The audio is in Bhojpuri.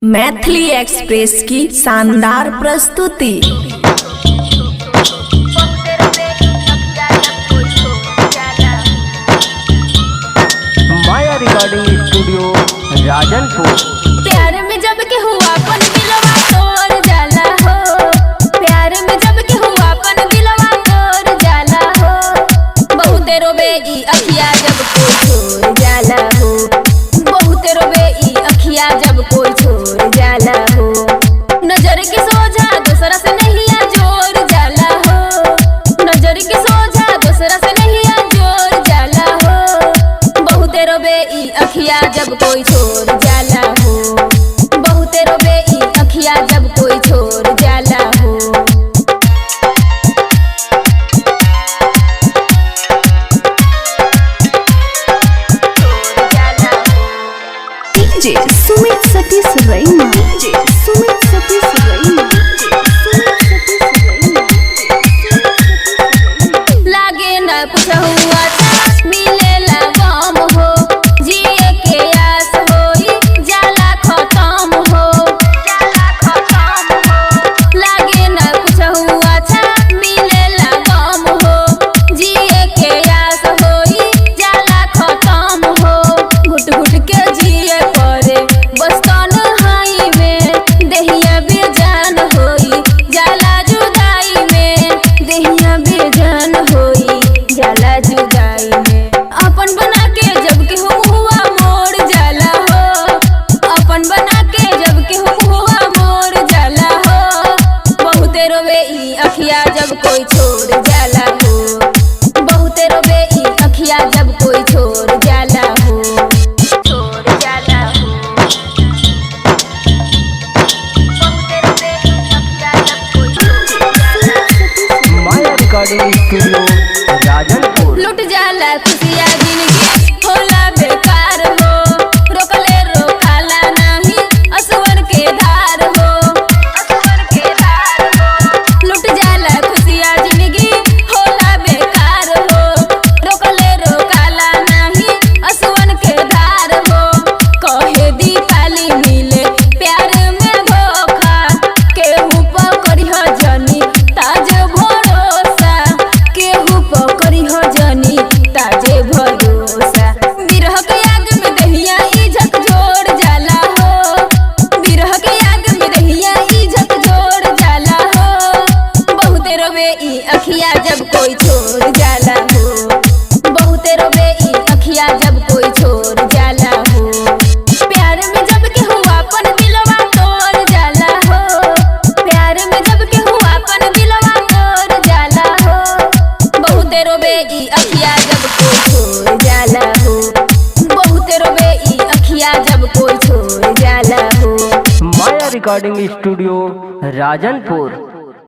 मैथिली एक्सप्रेस की शानदार प्रस्तुति। माया रिकॉर्डिंग स्टूडियो राजनपुर। प्यार में जब के हुआ अपन दिलवा तोड़ जाला हो, प्यार में जब के हुआ अपन दिलवा तोड़ जाला हो। बहुत रोबे ई अखिया जब कोई छोड़ जाला हो, बहुत रोबे ई अखिया जब कोई छोड़ जाला हो। नजर के सोझा दूसरा से नहीं जोड़ जाला हो, नजर के सोझा दूसरा से नहीं जोड़ जाला हो। बहुत रोबे ई अखिया जब कोई छोड़ जाला हो, बहुत रोबे ई अखिया जब कोई छोड़ जाला हो। डीजे सुमित सतीश रैना, डीजे सुमित सतीश रैना, लागे न कुछ हुआ था मिलेला गम हो, जिए के आस होई जाला खत्म हो, जाला खत्म हो। लागे न कुछ हुआ था मिलेला गम हो, जिए के आस होई जाला खत्म हो। घुट घुट के जिए पड़े बस तन्हाई में, देहिया बेजान होई जाला जुदाई में, देहिया बेजान होई जाला जुदाई में। अपन बना के जब के हुआ मोड़ जाला हो, अपन बना के जब के हुआ मोड़ जाला हो। बहुत रोवे ई अखिया जब कोई छोड़ जाला हो, बहुत रोवे ई अखिया जब कोई छोड़ जाला हो, छोड़ जाला हो। बहुत रोवे ई अखिया जब कोई छोड़ जाला हो। माया रिकॉर्डिंग स्टूडियो राजनपुर। लुट जाला खुशिया जिंदगी होला बेकार हो, रोकले रोकाला नहीं असवर के धार हो, असवर के धार हो। लुट जाला खुशिया जिंदगी होला बेकार हो, रोकले रोकाला नहीं असवर के धार हो। कहे दीपाली मिले प्यार में धोखा, केहू पकड़िह जनी ताज भरोसा, केहू पकड़िह जनी ताजे भरोसा। बिरह के आग में दहिया इज्जत जोड़ जाला हो, बिरह के आग में दहिया इज्जत जोड़ जाला हो। बहुत रोवे ई अखिया जब कोई छोड़ जाला हो, बहुत रोवे ई अखिया जब कोई छोड़ जाला हो। प्यार में जब के हुआ अपन दिलवा तोड़ जाला हो, प्यार में जब के हुआ अपन दिलवा तोड़ जाला हो। बहुत रोबे ई अखिया जब कोई छोड़ जाला हो, बहुत रोबे ई अखिया जब कोई छोड़ जाला हो। माया रिकॉर्डिंग स्टूडियो राजनपुर।